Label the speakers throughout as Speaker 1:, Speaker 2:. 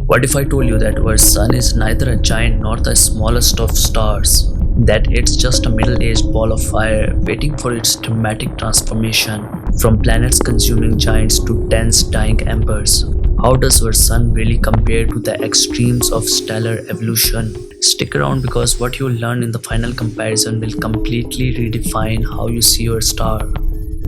Speaker 1: What if I told you that our sun is neither a giant nor the smallest of stars? That it's just a middle-aged ball of fire waiting for its dramatic transformation from planets consuming giants to dense dying embers? How does our sun really compare to the extremes of stellar evolution? Stick around because what you'll learn in the final comparison will completely redefine how you see your star.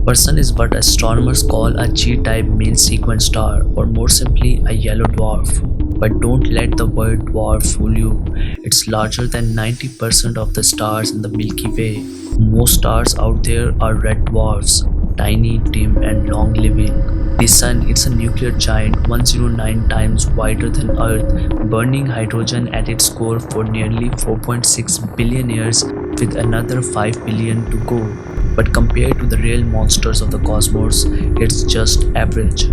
Speaker 1: Our sun is what astronomers call a G-type main sequence star, or more simply, a yellow dwarf. But don't let the word dwarf fool you. It's larger than 90% of the stars in the Milky Way. Most stars out there are red dwarfs, tiny, dim, and long living. The sun, it's a nuclear giant 109 times wider than Earth, burning hydrogen at its core for nearly 4.6 billion years, with another 5 billion to go. But compared to the real monsters of the cosmos, it's just average.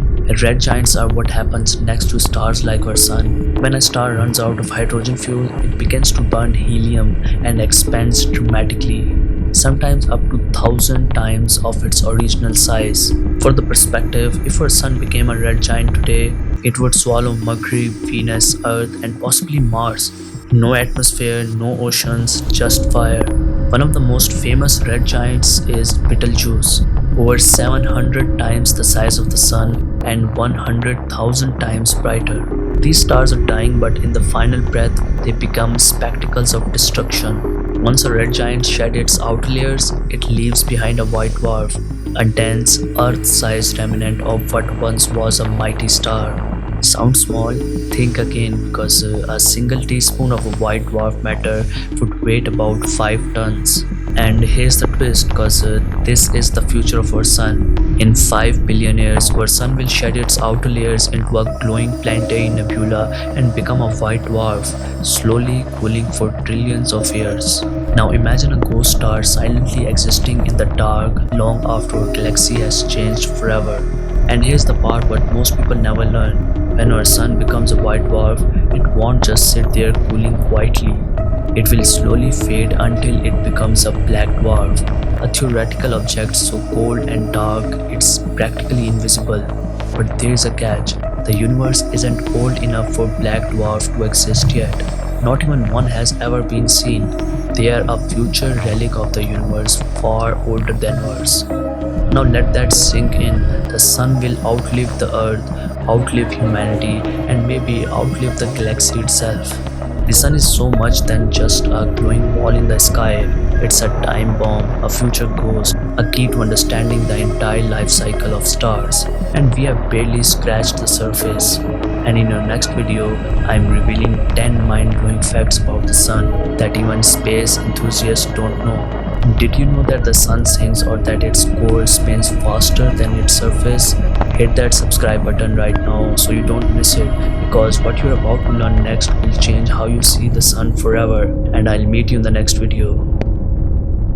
Speaker 1: Red giants are what happens next to stars like our sun. When a star runs out of hydrogen fuel, it begins to burn helium and expands dramatically, sometimes up to 1,000 times of its original size. For the perspective, if our sun became a red giant today, it would swallow Mercury, Venus, Earth, and possibly Mars. No atmosphere, no oceans, just fire. One of the most famous red giants is Betelgeuse, over 700 times the size of the sun and 100,000 times brighter. These stars are dying, but in the final breath, they become spectacles of destruction. Once a red giant sheds its outer layers, it leaves behind a white dwarf, a dense, Earth-sized remnant of what once was a mighty star. Sounds small? Think again, because a single teaspoon of a white dwarf matter would weigh about 5 tons. And here's the twist, because this is the future of our sun. In 5 billion years, our sun will shed its outer layers into a glowing planetary nebula and become a white dwarf, slowly cooling for trillions of years. Now imagine a ghost star silently existing in the dark long after our galaxy has changed forever. And here's the part what most people never learn. When our sun becomes a white dwarf, it won't just sit there cooling quietly. It will slowly fade until it becomes a black dwarf, a theoretical object so cold and dark it's practically invisible. But there's a catch. The universe isn't old enough for black dwarf to exist yet. Not even one has ever been seen. They are a future relic of the universe, far older than ours. Now let that sink in. The sun will outlive the earth, outlive humanity, and maybe outlive the galaxy itself. The sun is so much than just a glowing ball in the sky. It's a time bomb, a future ghost, a key to understanding the entire life cycle of stars. And we have barely scratched the surface. And in our next video, I'm revealing 10 mind-blowing facts about the sun that even space enthusiasts don't know. Did you know that the sun sinks, or that its core spins faster than its surface? Hit that subscribe button right now so you don't miss it, because what you're about to learn next will change how you see the sun forever. And I'll meet you in the next video.